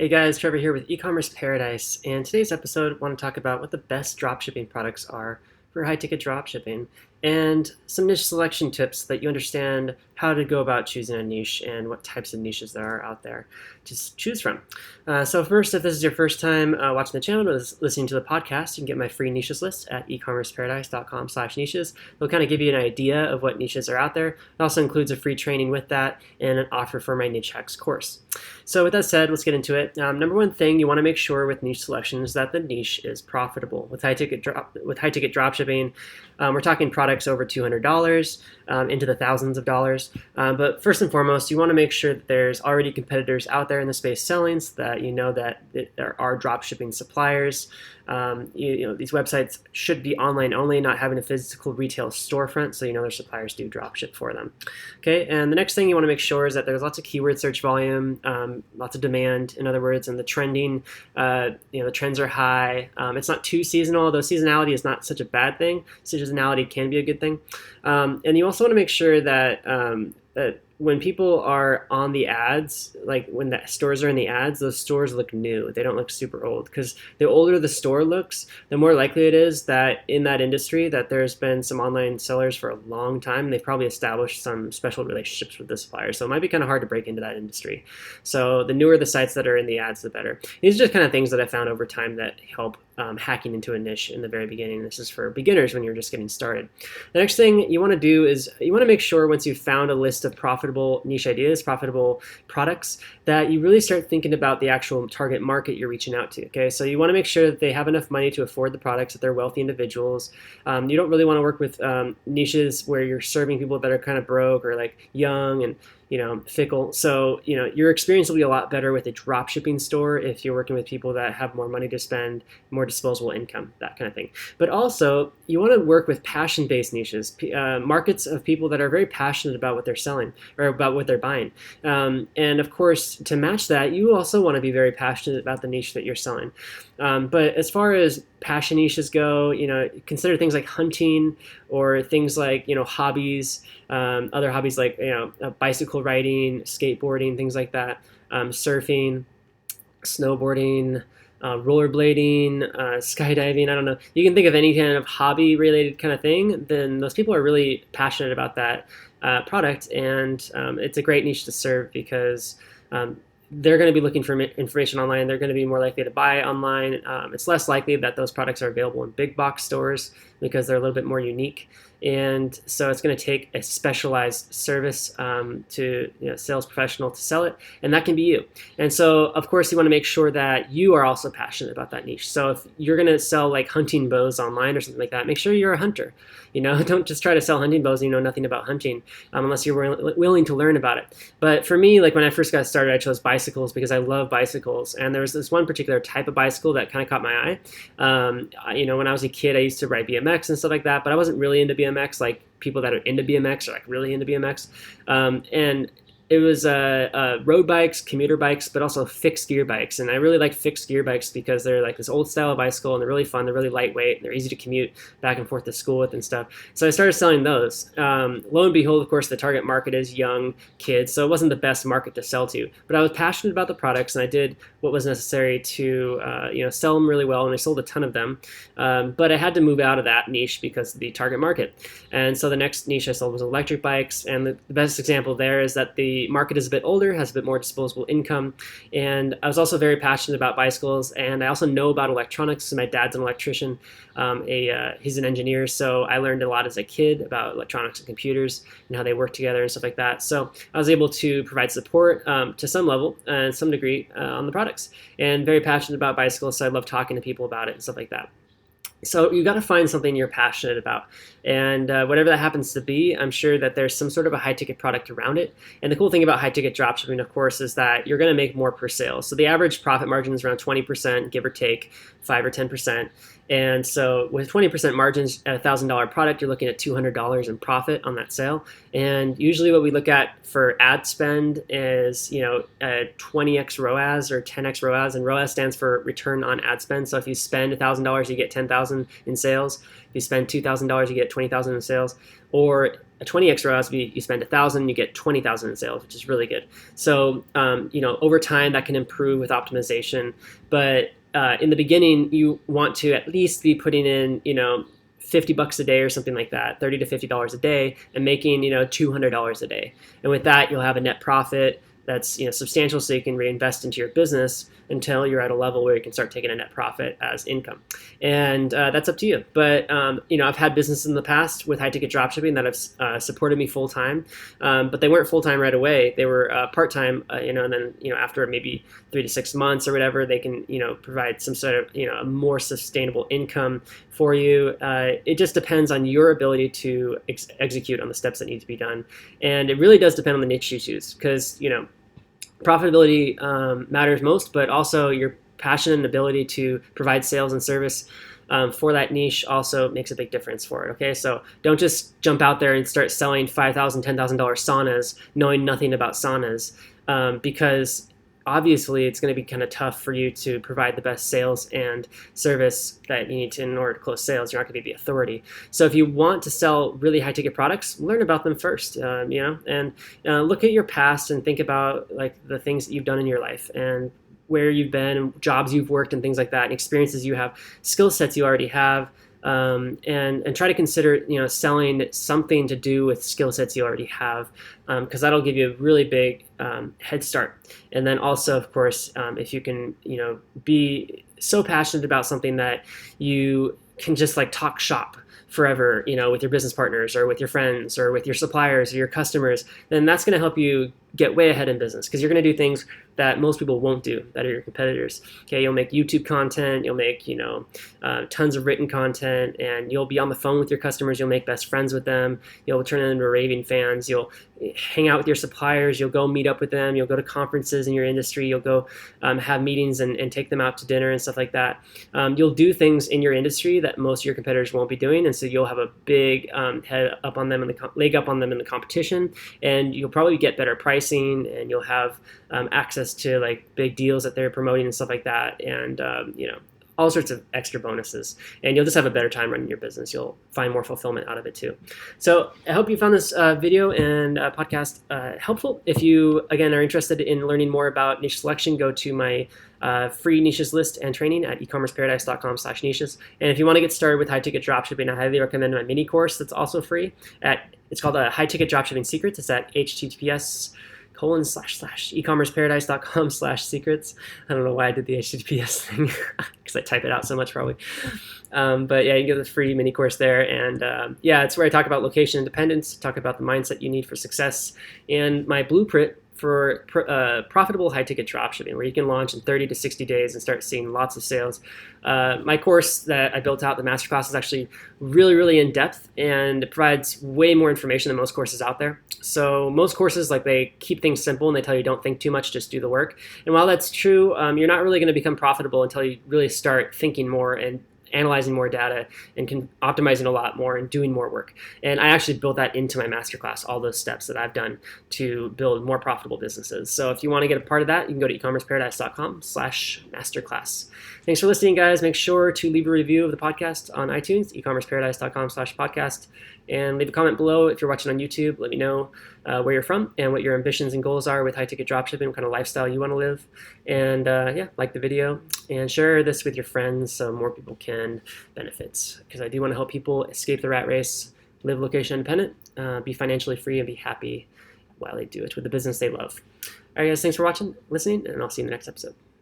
Hey guys, Trevor here with eCommerce Paradise, and today's episode I want to talk about what the best dropshipping products are for high-ticket dropshipping and some niche selection tips that you understand how to go about choosing a niche and what types of niches there are out there to choose from. So first, if this is your first time watching the channel or listening to the podcast, you can get my free niches list at ecommerceparadise.com/niches. It'll kind of give you an idea of what niches are out there. It also includes a free training with that and an offer for my niche hacks course. So with that said, let's get into it. Number one thing you want to make sure with niche selection is that the niche is profitable. With high-ticket dropshipping, we're talking products over $200 into the thousands of dollars. But first and foremost, you want to make sure that there's already competitors out there in the space selling, so that you know that there are dropshipping suppliers. These websites should be online only, not having a physical retail storefront, so you know their suppliers do dropship for them. Okay, and the next thing you want to make sure is that there's lots of keyword search volume, lots of demand, in other words, and the trending, the trends are high. It's not too seasonal, though seasonality is not such a bad thing. Seasonality can be a good thing. And you also want to make sure that when people are on the ads, like when the stores are in the ads, those stores look new. They don't look super old, because the older the store looks, the more likely it is that in that industry that there's been some online sellers for a long time. They've probably established some special relationships with the suppliers. So it might be kind of hard to break into that industry. So the newer the sites that are in the ads, the better. These are just kind of things that I found over time that help hacking into a niche in the very beginning. This is for beginners when you're just getting started. The next thing you want to do is you want to make sure once you've found a list of profitable niche ideas, profitable products, that you really start thinking about the actual target market you're reaching out to. Okay, so you want to make sure that they have enough money to afford the products, that they're wealthy individuals. You don't really want to work with niches where you're serving people that are kind of broke or like young and fickle. So, your experience will be a lot better with a drop shipping store if you're working with people that have more money to spend, more disposable income, that kind of thing. But also, you want to work with passion-based niches, markets of people that are very passionate about what they're selling or about what they're buying. And of course, to match that, you also want to be very passionate about the niche that you're selling. But as far as passion niches go, consider things like hunting or things like, hobbies, other hobbies like, bicycle riding, skateboarding, things like that, surfing, snowboarding, rollerblading, skydiving. I don't know. You can think of any kind of hobby related kind of thing. Then those people are really passionate about that product, and it's a great niche to serve because they're going to be looking for information online. They're going to be more likely to buy online. It's less likely that those products are available in big box stores because they're a little bit more unique. And so it's going to take a specialized service to sales professional to sell it, and that can be you. And so, of course, you want to make sure that you are also passionate about that niche. So if you're going to sell like hunting bows online or something like that, make sure you're a hunter. Don't just try to sell hunting bows and you know nothing about hunting unless you're willing to learn about it. But for me, like when I first got started, I chose bicycles because I love bicycles, and there was this one particular type of bicycle that kind of caught my eye. When I was a kid, I used to ride BMX and stuff like that, but I wasn't really into BMX like people that are into BMX are like really into BMX. And it was road bikes, commuter bikes, but also fixed gear bikes. And I really like fixed gear bikes because they're like this old style of bicycle, and they're really fun. They're really lightweight. And they're easy to commute back and forth to school with and stuff. So I started selling those. Lo and behold, of course, the target market is young kids. So it wasn't the best market to sell to. But I was passionate about the products, and I did what was necessary to sell them really well. And I sold a ton of them. But I had to move out of that niche because of the target market. And so the next niche I sold was electric bikes. And the best example there is that the market is a bit older, has a bit more disposable income, and I was also very passionate about bicycles, and I also know about electronics. So my dad's an electrician, he's an engineer, so I learned a lot as a kid about electronics and computers and how they work together and stuff like that. So I was able to provide support to some level and some degree on the products, and very passionate about bicycles, so I love talking to people about it and stuff like that. So you got to find something you're passionate about, and whatever that happens to be, I'm sure that there's some sort of a high-ticket product around it. And the cool thing about high-ticket dropshipping, of course, is that you're going to make more per sale. So the average profit margin is around 20%, give or take 5 or 10%. And so with 20% margins at a $1,000 product, you're looking at $200 in profit on that sale. And usually what we look at for ad spend is, a 20x ROAS or 10x ROAS, and ROAS stands for return on ad spend. So if you spend $1,000, you get $10,000 in sales. If you spend $2,000, you get $20,000 in sales. Or a 20x ROAS, you spend 1,000, you get 20,000 in sales, which is really good. So over time that can improve with optimization, but in the beginning you want to at least be putting in $50 a day or something like that, $30 to $50 a day, and making $200 a day. And with that, you'll have a net profit that's substantial, so you can reinvest into your business until you're at a level where you can start taking a net profit as income. And that's up to you. But I've had businesses in the past with high ticket dropshipping that have supported me full time, but they weren't full time right away. They were part time, and then after maybe 3 to 6 months or whatever, they can provide some sort of a more sustainable income for you. It just depends on your ability to execute on the steps that need to be done, and it really does depend on the niche you choose, because profitability matters most, but also your passion and ability to provide sales and service for that niche also makes a big difference for it. Okay, so don't just jump out there and start selling $5,000, $10,000 saunas knowing nothing about saunas, because obviously it's going to be kind of tough for you to provide the best sales and service that you need to in order to close sales. You're not going to be the authority. So if you want to sell really high ticket products, learn about them first, and look at your past and think about like the things that you've done in your life and where you've been and jobs you've worked and things like that, and experiences you have, skill sets you already have. And try to consider selling something to do with skill sets you already have, because that'll give you a really big head start. And then also, of course, if you can be so passionate about something that you can just like talk shop forever, with your business partners or with your friends or with your suppliers or your customers, then that's going to help you get way ahead in business, because you're going to do things that most people won't do, that are your competitors. Okay, you'll make YouTube content, you'll make tons of written content, and you'll be on the phone with your customers. You'll make best friends with them. You'll turn them into raving fans. You'll hang out with your suppliers. You'll go meet up with them. You'll go to conferences in your industry. You'll go have meetings and take them out to dinner and stuff like that. You'll do things in your industry that most of your competitors won't be doing, and so you'll have a big leg up on them in the competition, and you'll probably get better pricing, and you'll have access to like big deals that they're promoting and stuff like that, and all sorts of extra bonuses, and you'll just have a better time running your business. You'll find more fulfillment out of it too. So I hope you found this video and podcast helpful. If you, again, are interested in learning more about niche selection, go to my free niches list and training at ecommerceparadise.com/niches. And if you want to get started with high ticket dropshipping, I highly recommend my mini course that's also free. It's called High Ticket Dropshipping Secrets. It's at https://ecommerceparadise.com/secrets. I don't know why I did the HTTPS thing, because I type it out so much probably. But yeah, you can get the free mini course there, and it's where I talk about location independence, talk about the mindset you need for success, and my blueprint for profitable high-ticket dropshipping, where you can launch in 30 to 60 days and start seeing lots of sales. My course that I built out, the masterclass, is actually really, really in-depth, and it provides way more information than most courses out there. So most courses, they keep things simple, and they tell you don't think too much, just do the work. And while that's true, you're not really going to become profitable until you really start thinking more and analyzing more data and optimizing a lot more and doing more work. And I actually built that into my masterclass, all those steps that I've done to build more profitable businesses. So if you want to get a part of that, you can go to ecommerceparadise.com/masterclass. Thanks for listening, guys. Make sure to leave a review of the podcast on iTunes, ecommerceparadise.com/podcast, and leave a comment below if you're watching on YouTube. Let me know where you're from and what your ambitions and goals are with high-ticket dropshipping, what kind of lifestyle you want to live. And like the video and share this with your friends so more people can benefit, because I do want to help people escape the rat race, live location independent, be financially free, and be happy while they do it with the business they love. All right, guys, thanks for watching, listening, and I'll see you in the next episode.